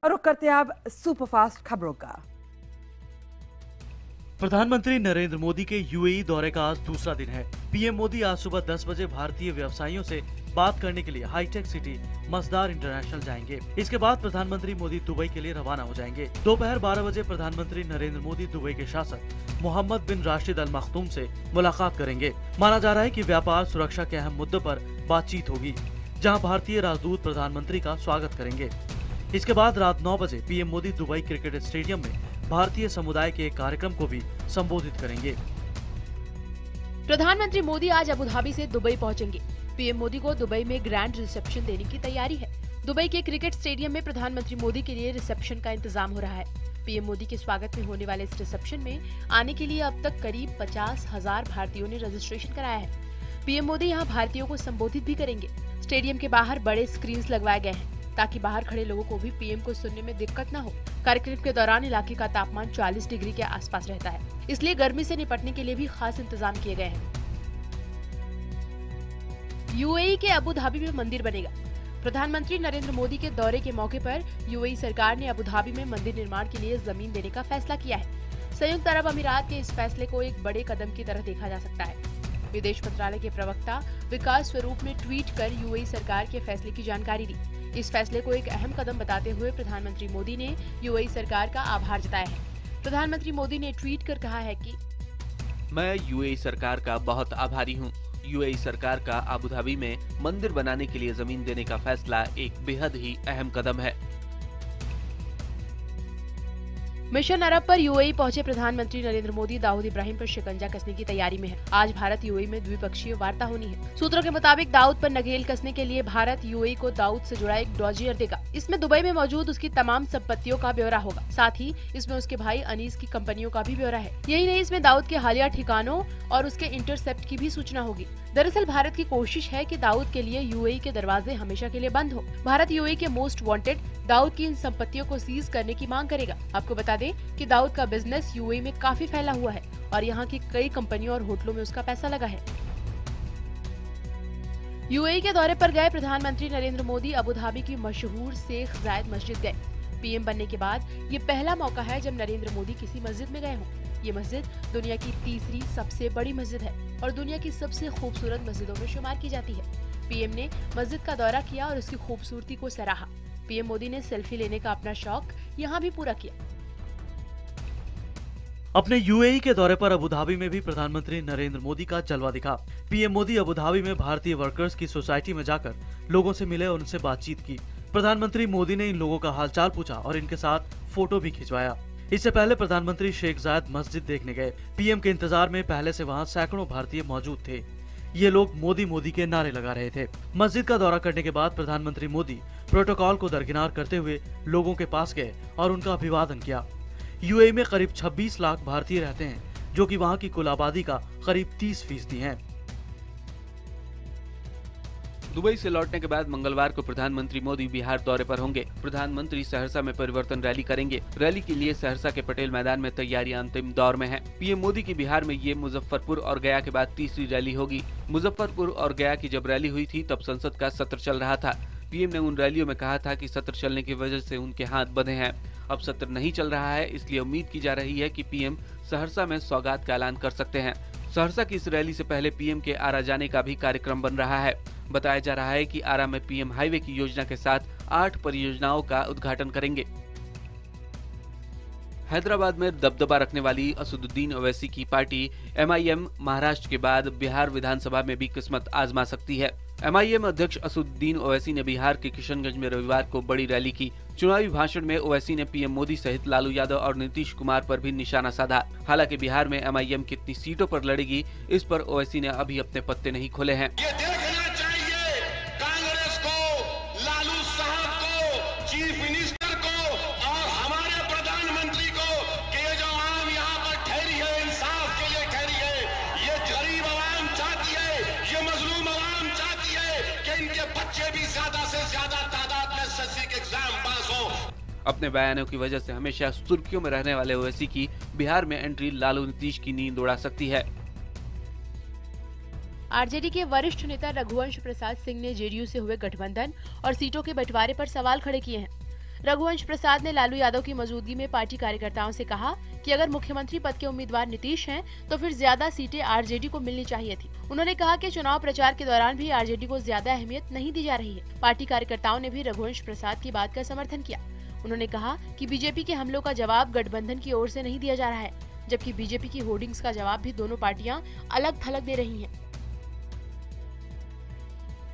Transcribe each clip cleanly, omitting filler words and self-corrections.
और रुक करते हैं अब सुपरफास्ट खबरों का। प्रधानमंत्री नरेंद्र मोदी के यूएई दौरे का आज दूसरा दिन है। पीएम मोदी आज सुबह 10 बजे भारतीय व्यवसायियों से बात करने के लिए हाईटेक सिटी मस्दार इंटरनेशनल जाएंगे। इसके बाद प्रधानमंत्री मोदी दुबई के लिए रवाना हो जाएंगे। दोपहर 12 बजे प्रधानमंत्री नरेंद्र मोदी दुबई के शासक मोहम्मद बिन राशिद अल मखदूम से मुलाकात करेंगे। माना जा रहा है कि व्यापार सुरक्षा के अहम मुद्दों पर बातचीत होगी, जहां भारतीय राजदूत प्रधानमंत्री का स्वागत करेंगे। इसके बाद रात 9 बजे PM Modi Dubai cricket stadium में भारतीय समुदाय के एक कार्यक्रम को भी संबोधित करेंगे। प्रधानमंत्री मोदी आज अबू धाबी से दुबई पहुंचेंगे। पीएम मोदी को दुबई में ग्रैंड रिसेप्शन देने की तैयारी है। दुबई के क्रिकेट स्टेडियम में प्रधानमंत्री मोदी के लिए रिसेप्शन का इंतजाम हो रहा है। पीएम मोदी के स्वागत में होने वाले इस रिसेप्शन में आने के लिए अब तक करीब 50,000 भारतीयों ने रजिस्ट्रेशन कराया है। पीएम मोदी यहाँ भारतीयों को संबोधित भी करेंगे। स्टेडियम के बाहर बड़े स्क्रीन लगवाए गए हैं ताकि बाहर खड़े लोगों को भी पीएम को सुनने में दिक्कत न हो। कार्यक्रम के दौरान इलाके का तापमान 40 डिग्री के आसपास रहता है, इसलिए गर्मी से निपटने के लिए भी खास इंतजाम किए गए हैं। यूएई के अबू धाबी में मंदिर बनेगा। प्रधानमंत्री नरेंद्र मोदी के दौरे के मौके पर यूएई सरकार ने अबू धाबी में मंदिर निर्माण के लिए जमीन देने का फैसला किया है। संयुक्त अरब अमीरात के इस फैसले को एक बड़े कदम की तरह देखा जा सकता है। विदेश मंत्रालय के प्रवक्ता विकास स्वरूप ने ट्वीट कर यूएई सरकार के फैसले की जानकारी दी। इस फैसले को एक अहम कदम बताते हुए प्रधानमंत्री मोदी ने यूएई सरकार का आभार जताया है। प्रधानमंत्री मोदी ने ट्वीट कर कहा है कि मैं यूएई सरकार का बहुत आभारी हूं। यूएई सरकार का अबू धाबी में मंदिर बनाने के लिए जमीन देने का फैसला एक बेहद ही अहम कदम है। मिशन अरब पर यूएई पहुंचे प्रधानमंत्री नरेंद्र मोदी दाऊद इब्राहिम पर शिकंजा कसने की तैयारी में है। आज भारत यूएई में द्विपक्षीय वार्ता होनी है। सूत्रों के मुताबिक दाऊद पर नकेल कसने के लिए भारत यूएई को दाऊद से जुड़ा एक डॉजियर देगा। इसमें दुबई में मौजूद उसकी तमाम संपत्तियों का ब्यौरा होगा। साथ ही इसमें उसके भाई अनीस की कंपनियों का भी ब्यौरा है। यही नहीं, इसमें दाऊद के हालिया ठिकानों और उसके इंटरसेप्ट की भी सूचना होगी। दरअसल भारत की कोशिश है कि दाऊद के लिए यूएई के दरवाजे हमेशा के लिए बंद हो। भारत यूएई के मोस्ट वांटेड दाऊद की इन संपत्तियों को सीज करने की मांग करेगा। आपको बता दें कि दाऊद का बिजनेस यूएई में काफी फैला हुआ है और यहाँ की कई कंपनियों और होटलों में उसका पैसा लगा है। यूएई के दौरे पर गए प्रधानमंत्री नरेंद्र मोदी अबू धाबी की मशहूर शेख जायद मस्जिद गए। पीएम बनने के बाद ये पहला मौका है जब नरेंद्र मोदी किसी मस्जिद में गए हों। ये मस्जिद दुनिया की तीसरी सबसे बड़ी मस्जिद है और दुनिया की सबसे खूबसूरत मस्जिदों में शुमार की जाती है। पीएम ने मस्जिद का दौरा किया और उसकी खूबसूरती को सराहा। पीएम मोदी ने सेल्फी लेने का अपना शौक यहाँ भी पूरा किया। अपने यूएई के दौरे पर अबू धाबी में भी प्रधानमंत्री नरेंद्र मोदी का जलवा दिखा। पीएम मोदी अबू धाबी में भारतीय वर्कर्स की सोसाइटी में जाकर लोगों से मिले और उनसे बातचीत की। प्रधानमंत्री मोदी ने इन लोगों का हालचाल पूछा और इनके साथ फोटो भी खिंचवाया। इससे पहले प्रधानमंत्री शेख जायद मस्जिद देखने गए। पीएम के इंतजार में पहले से वहाँ सैकड़ों भारतीय मौजूद थे। ये लोग मोदी मोदी के नारे लगा रहे थे। मस्जिद का दौरा करने के बाद प्रधानमंत्री मोदी प्रोटोकॉल को दरकिनार करते हुए लोगों के पास गए और उनका अभिवादन किया। यूएई में करीब 26 लाख भारतीय रहते हैं, जो कि वहाँ की कुल आबादी का करीब 30% हैं। दुबई से लौटने के बाद मंगलवार को प्रधानमंत्री मोदी बिहार दौरे पर होंगे। प्रधानमंत्री सहरसा में परिवर्तन रैली करेंगे। रैली के लिए सहरसा के पटेल मैदान में तैयारियां अंतिम दौर में हैं। पीएम मोदी की बिहार में ये मुजफ्फरपुर और गया के बाद तीसरी रैली होगी। मुजफ्फरपुर और गया की जब रैली हुई थी तब संसद का सत्र चल रहा था। पीएम ने उन रैलियों में कहा था कि सत्र चलने की वजह से उनके हाथ बंधे हैं। अब सत्र नहीं चल रहा है, इसलिए उम्मीद की जा रही है कि पीएम सहरसा में सौगात का ऐलान कर सकते हैं। सहरसा की इस रैली से पहले पीएम के आरा जाने का भी कार्यक्रम बन रहा है। बताया जा रहा है कि आरा में पीएम हाईवे की योजना के साथ 8 परियोजनाओं का उद्घाटन करेंगे। हैदराबाद में दबदबा रखने वाली असदुद्दीन ओवैसी की पार्टी एमआईएम महाराष्ट्र के बाद बिहार विधानसभा में भी किस्मत आजमा सकती है। एमआईएम अध्यक्ष असदुद्दीन ओवैसी ने बिहार के किशनगंज में रविवार को बड़ी रैली की। चुनावी भाषण में ओवैसी ने पीएम मोदी सहित लालू यादव और नीतीश कुमार पर भी निशाना साधा। हालांकि बिहार में एमआईएम कितनी सीटों पर लड़ेगी, इस पर ओवैसी ने अभी अपने पत्ते नहीं खोले हैं। ये देखना चाहिए कांग्रेस को, लालू साहब को, चीफ मिनिस्टर को और हमारे प्रधानमंत्री को कि ये जो आवाम यहाँ पर ठहरी है, इंसाफ के लिए ठहरी है, ये गरीब आवाम चाहती है, ये मजलूम आवाम चाहती है कि इनके बच्चे भी ज्यादा से ज्यादा तादाद में एसएससी के एग्जाम पास हो। अपने बयानों की वजह से हमेशा सुर्खियों में रहने वाले ओवैसी की बिहार में एंट्री लालू नीतीश की नींद उड़ा सकती है। आरजेडी के वरिष्ठ नेता रघुवंश प्रसाद सिंह ने जेडीयू से हुए गठबंधन और सीटों के बंटवारे पर सवाल खड़े किए हैं। रघुवंश प्रसाद ने लालू यादव की मौजूदगी में पार्टी कार्यकर्ताओं से कहा कि अगर मुख्यमंत्री पद के उम्मीदवार नीतीश हैं, तो फिर ज्यादा सीटें आरजेडी को मिलनी चाहिए थी। उन्होंने कहा कि चुनाव प्रचार के दौरान भी आरजेडी को ज्यादा अहमियत नहीं दी जा रही है। पार्टी कार्यकर्ताओं ने भी रघुवंश प्रसाद की बात का समर्थन किया। उन्होंने कहा कि बीजेपी के हमलों का जवाब गठबंधन की ओर से नहीं दिया जा रहा है, जबकि बीजेपी की होर्डिंग्स का जवाब भी दोनों पार्टियां अलग थलग दे रही हैं।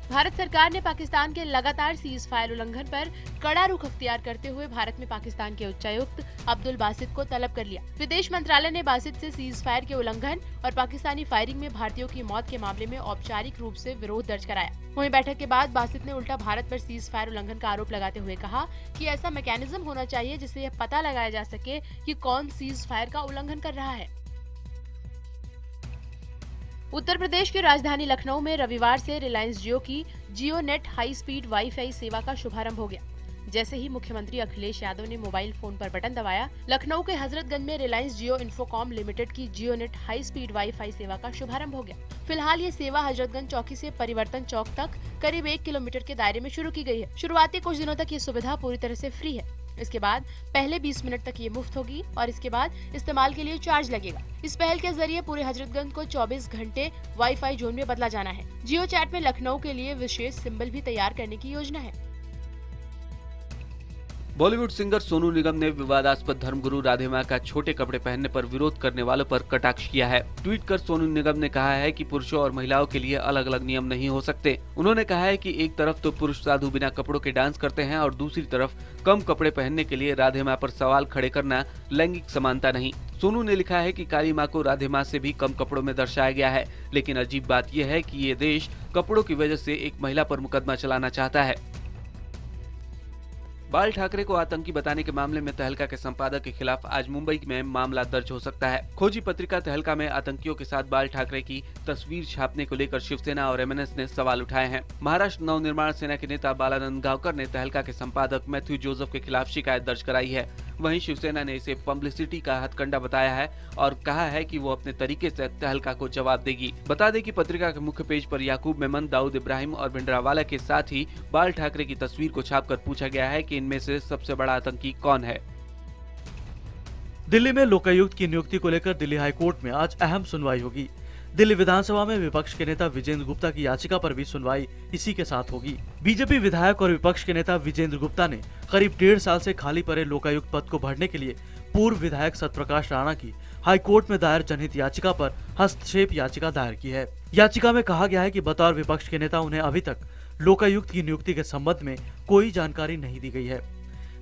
भारत सरकार ने पाकिस्तान के लगातार सीज फायर उल्लंघन पर कड़ा रुख अख्तियार करते हुए भारत में पाकिस्तान के उच्चायुक्त अब्दुल बासित को तलब कर लिया। विदेश मंत्रालय ने बासित से सीज फायर के उल्लंघन और पाकिस्तानी फायरिंग में भारतीयों की मौत के मामले में औपचारिक रूप से विरोध दर्ज कराया। वहीं बैठक के बाद बासित ने उल्टा भारत पर सीज फायर उल्लंघन का आरोप लगाते हुए कहा कि ऐसा मैकेनिज्म होना चाहिए जिससे यह पता लगाया जा सके कि कौन सीज फायर का उल्लंघन कर रहा है। उत्तर प्रदेश की राजधानी लखनऊ में रविवार से रिलायंस जियो की जियो नेट हाई स्पीड वाईफाई सेवा का शुभारंभ हो गया। जैसे ही मुख्यमंत्री अखिलेश यादव ने मोबाइल फोन पर बटन दबाया, लखनऊ के हजरतगंज में रिलायंस जियो इन्फोकॉम लिमिटेड की जियो नेट हाई स्पीड वाईफाई सेवा का शुभारंभ हो गया। फिलहाल ये सेवा हजरतगंज चौकी से परिवर्तन चौक तक करीब 1 किलोमीटर के दायरे में शुरू की गई है। शुरुआती कुछ दिनों तक ये सुविधा पूरी तरह से फ्री है। इसके बाद पहले 20 मिनट तक ये मुफ्त होगी और इसके बाद इस्तेमाल के लिए चार्ज लगेगा। इस पहल के जरिए पूरे हजरतगंज को 24 घंटे वाईफाई जोन में बदला जाना है। जियो चैट में लखनऊ के लिए विशेष सिंबल भी तैयार करने की योजना है। बॉलीवुड सिंगर सोनू निगम ने विवादास्पद धर्मगुरु राधे मां का छोटे कपड़े पहनने पर विरोध करने वालों पर कटाक्ष किया है। ट्वीट कर सोनू निगम ने कहा है कि पुरुषों और महिलाओं के लिए अलग अलग नियम नहीं हो सकते। उन्होंने कहा है कि एक तरफ तो पुरुष साधु बिना कपड़ों के डांस करते हैं और दूसरी तरफ कम कपड़े पहनने के लिए राधे मां पर सवाल खड़े करना लैंगिक समानता नहीं। सोनू ने लिखा है कि काली मां को राधे मां से भी कम कपड़ों में दर्शाया गया है, लेकिन अजीब बात यह है कि ये देश कपड़ों की वजह से एक महिला पर मुकदमा चलाना चाहता है। बाल ठाकरे को आतंकी बताने के मामले में तहलका के संपादक के खिलाफ आज मुंबई में मामला दर्ज हो सकता है। खोजी पत्रिका तहलका में आतंकियों के साथ बाल ठाकरे की तस्वीर छापने को लेकर शिवसेना और एमएनएस ने सवाल उठाए हैं। महाराष्ट्र नवनिर्माण सेना के नेता बालानंद गावकर ने तहलका के संपादक मैथ्यू जोसेफ के खिलाफ शिकायत दर्ज कराई है। वहीं शिवसेना ने इसे पब्लिसिटी का हथकंडा बताया है और कहा है कि वो अपने तरीके से तहलका को जवाब देगी। बता दें कि पत्रिका के मुख्य पेज पर याकूब मेमन, दाऊद इब्राहिम और भिंडरावाला के साथ ही बाल ठाकरे की तस्वीर को छापकर पूछा गया है कि इनमें से सबसे बड़ा आतंकी कौन है। दिल्ली में लोकायुक्त की नियुक्ति को लेकर दिल्ली हाईकोर्ट में आज अहम सुनवाई होगी। दिल्ली विधानसभा में विपक्ष के नेता विजेंद्र गुप्ता की याचिका पर भी सुनवाई इसी के साथ होगी। बीजेपी विधायक और विपक्ष के नेता विजेंद्र गुप्ता ने करीब 1.5 साल से खाली पड़े लोकायुक्त पद को भरने के लिए पूर्व विधायक सत्यप्रकाश राणा की हाईकोर्ट में दायर जनहित याचिका पर हस्तक्षेप याचिका दायर की है। याचिका में कहा गया है कि बतौर विपक्ष के नेता उन्हें अभी तक लोकायुक्त की नियुक्ति के संबंध में कोई जानकारी नहीं दी गई है,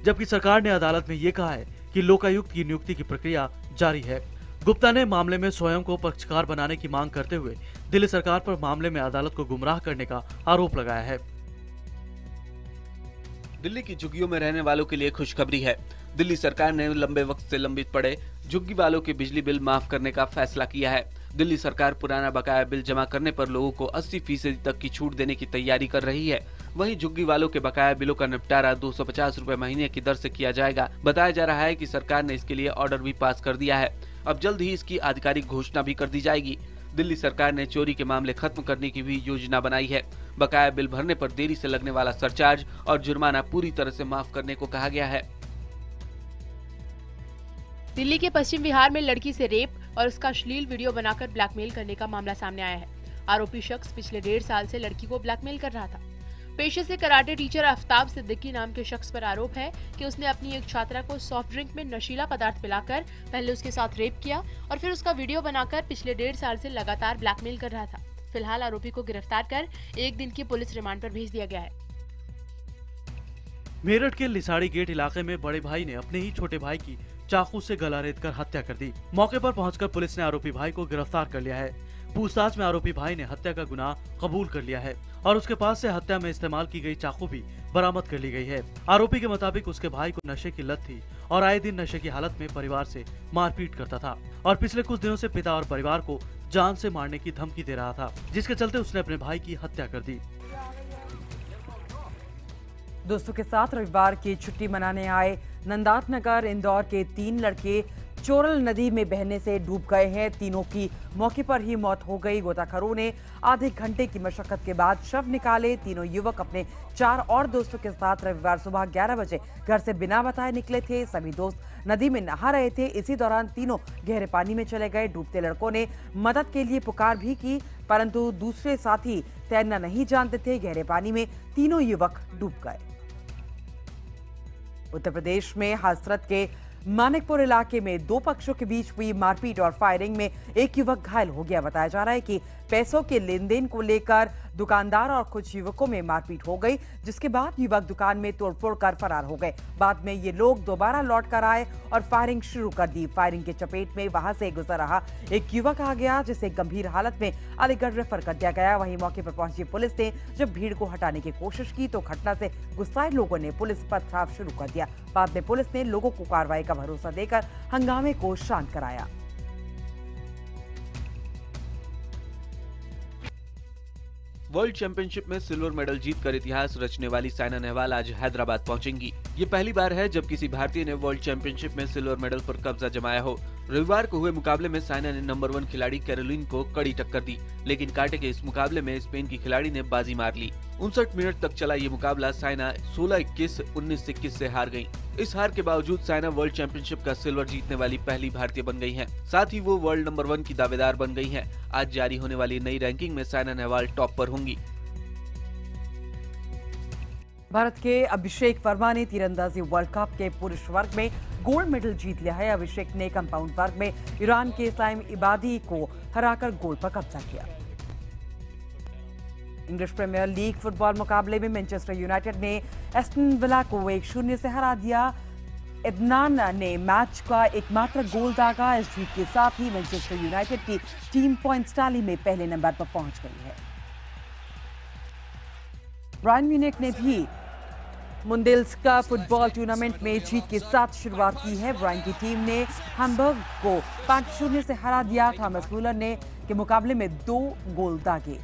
जबकि सरकार ने अदालत में ये कहा है कि लोकायुक्त की नियुक्ति की प्रक्रिया जारी है। गुप्ता ने मामले में स्वयं को पक्षकार बनाने की मांग करते हुए दिल्ली सरकार पर मामले में अदालत को गुमराह करने का आरोप लगाया है। दिल्ली की झुग्गियों में रहने वालों के लिए खुशखबरी है। दिल्ली सरकार ने लंबे वक्त से लंबित पड़े झुग्गी वालों के बिजली बिल माफ करने का फैसला किया है। दिल्ली सरकार पुराना बकाया बिल जमा करने पर लोगों को 80% तक की छूट देने की तैयारी कर रही है। वहीं झुग्गी वालों के बकाया बिलों का निपटारा 250 रुपए महीने की दर से किया जाएगा। बताया जा रहा है कि सरकार ने इसके लिए ऑर्डर भी पास कर दिया है। अब जल्द ही इसकी आधिकारिक घोषणा भी कर दी जाएगी। दिल्ली सरकार ने चोरी के मामले खत्म करने की भी योजना बनाई है। बकाया बिल भरने पर देरी से लगने वाला सरचार्ज और जुर्माना पूरी तरह से माफ करने को कहा गया है। दिल्ली के पश्चिम विहार में लड़की से रेप और उसका अश्लील वीडियो बनाकर ब्लैकमेल करने का मामला सामने आया है। आरोपी शख्स पिछले 1.5 साल से लड़की को ब्लैकमेल कर रहा था। पेशे से कराटे टीचर आफ्ताब सिद्दीकी नाम के शख्स पर आरोप है कि उसने अपनी एक छात्रा को सॉफ्ट ड्रिंक में नशीला पदार्थ पिलाकर पहले उसके साथ रेप किया और फिर उसका वीडियो बनाकर पिछले 1.5 साल से लगातार ब्लैकमेल कर रहा था। फिलहाल आरोपी को गिरफ्तार कर 1 दिन की पुलिस रिमांड पर भेज दिया गया है। मेरठ के लिसाड़ी गेट इलाके में बड़े भाई ने अपने ही छोटे भाई की चाकू से गला रेतकर हत्या कर दी। मौके पर पहुंचकर पुलिस ने आरोपी भाई को गिरफ्तार कर लिया है। पूछताछ में आरोपी भाई ने हत्या का गुनाह कबूल कर लिया है और उसके पास से हत्या में इस्तेमाल की गई चाकू भी बरामद कर ली गई है। आरोपी के मुताबिक उसके भाई को नशे की लत थी और आए दिन नशे की हालत में परिवार से मारपीट करता था और पिछले कुछ दिनों से पिता और परिवार को जान से मारने की धमकी दे रहा था, जिसके चलते उसने अपने भाई की हत्या कर दी। दोस्तों के साथ रविवार की छुट्टी मनाने आए नंदात नगर इंदौर के 3 लड़के चोरल नदी में बहने से डूब गए हैं। तीनों की मौके पर ही मौत हो गई। गोताखोरों ने आधे घंटे की मशक्कत के बाद शव निकाले। तीनों युवक अपने 4 और दोस्तों के साथ रविवार सुबह 11 बजे घर से बिना बताए निकले थे। सभी दोस्त नदी में नहा रहे थे। इसी दौरान तीनों गहरे पानी में चले गए। डूबते लड़कों ने मदद के लिए पुकार भी की, परंतु दूसरे साथी तैरना नहीं जानते थे। गहरे पानी में तीनों युवक डूब गए। उत्तर प्रदेश में हसरत के मानिकपुर इलाके में 2 पक्षों के बीच हुई मारपीट और फायरिंग में एक युवक घायल हो गया। बताया जा रहा है कि पैसों के लेन देन को लेकर दुकानदार और कुछ युवकों में मारपीट हो गई, जिसके बाद युवक दुकान में तोड़फोड़ कर फरार हो गए। बाद में ये लोग दोबारा लौट कर आए और फायरिंग शुरू कर दी। फायरिंग के चपेट में वहां से गुजर रहा एक युवक आ गया, जिसे गंभीर हालत में अलीगढ़ रेफर कर दिया गया। वहीं मौके पर पहुंची पुलिस ने जब भीड़ को हटाने की कोशिश की तो घटना से गुस्साए लोगों ने पुलिस पर पथराव शुरू कर दिया। बाद में पुलिस ने लोगों को कार्रवाई का भरोसा देकर हंगामे को शांत कराया। वर्ल्ड चैंपियनशिप में सिल्वर मेडल जीतकर इतिहास रचने वाली साइना नेहवाल आज हैदराबाद पहुंचेंगी। ये पहली बार है जब किसी भारतीय ने वर्ल्ड चैंपियनशिप में सिल्वर मेडल पर कब्जा जमाया हो। रविवार को हुए मुकाबले में साइना ने नंबर 1 खिलाड़ी कैरोलिन को कड़ी टक्कर दी, लेकिन कांटे के इस मुकाबले में स्पेन की खिलाड़ी ने बाजी मार ली। 59 मिनट तक चला ये मुकाबला साइना 16-21, 19-21 से हार गयी। इस हार के बावजूद साइना वर्ल्ड चैंपियनशिप का सिल्वर जीतने वाली पहली भारतीय बन गई हैं। साथ ही वो वर्ल्ड नंबर 1 की दावेदार बन गई हैं। आज जारी होने वाली नई रैंकिंग में साइना नेहवाल टॉप पर होंगी। भारत के अभिषेक वर्मा ने तीरंदाजी वर्ल्ड कप के पुरुष वर्ग में गोल्ड मेडल जीत लिया है। अभिषेक ने कंपाउंड वर्ग में ईरान के इस्लाम इबादी को हराकर गोल्ड पर कब्जा किया। इंग्लिश प्रीमियर लीग फुटबॉल मुकाबले में मैनचेस्टर यूनाइटेड ने एस्टन विला को 1-0 से हरा दिया। इदनान ने मैच का एकमात्र गोल दागा। इस जीत के साथ ही मैनचेस्टर यूनाइटेड की टीम पॉइंट्स टैली में पहले नंबर पर पहुंच गई है। बायर्न म्यूनिख ने भी मुंडेल्सका फुटबॉल टूर्नामेंट में जीत के साथ शुरुआत की है। बायर्न की टीम ने हैम्बर्ग को 5-0 से हरा दिया। थॉमस मुलर ने के मुकाबले में 2 गोल दागे।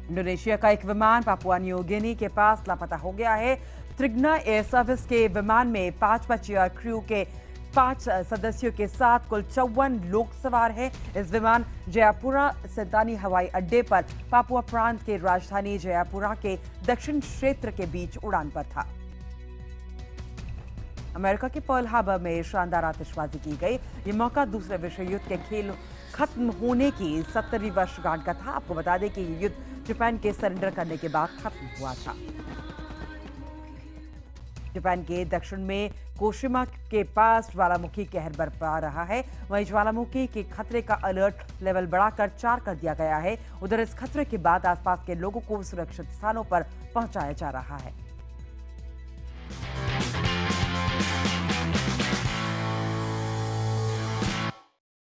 इंडोनेशिया का एक विमान पापुआ न्यू गिनी के पास लापता हो गया है। त्रिगना एयर सर्विस के विमान में 5 बच्चे और क्रू के 5 सदस्यों के साथ कुल 54 लोग सवार हैं। इस विमान जयापुरा सेंतानी हवाई अड्डे पर पापुआ प्रांत के राजधानी जयापुरा के दक्षिण क्षेत्र के बीच उड़ान पर था। अमेरिका के पर्ल हार्बर में शानदार आतिशबाजी की गई। ये मौका दूसरे विश्व युद्ध के खेल खत्म होने की 70वीं वर्षगांठ का था। आपको बता दें कि ये युद्ध जापान के सरेंडर करने के बाद खत्म हुआ था। जापान के दक्षिण में कोशिमा के पास ज्वालामुखी कहर बरपा रहा है। वहीं ज्वालामुखी के खतरे का अलर्ट लेवल बढ़ाकर 4 कर दिया गया है। उधर इस खतरे के बाद आसपास के लोगों को सुरक्षित स्थानों पर पहुंचाया जा रहा है।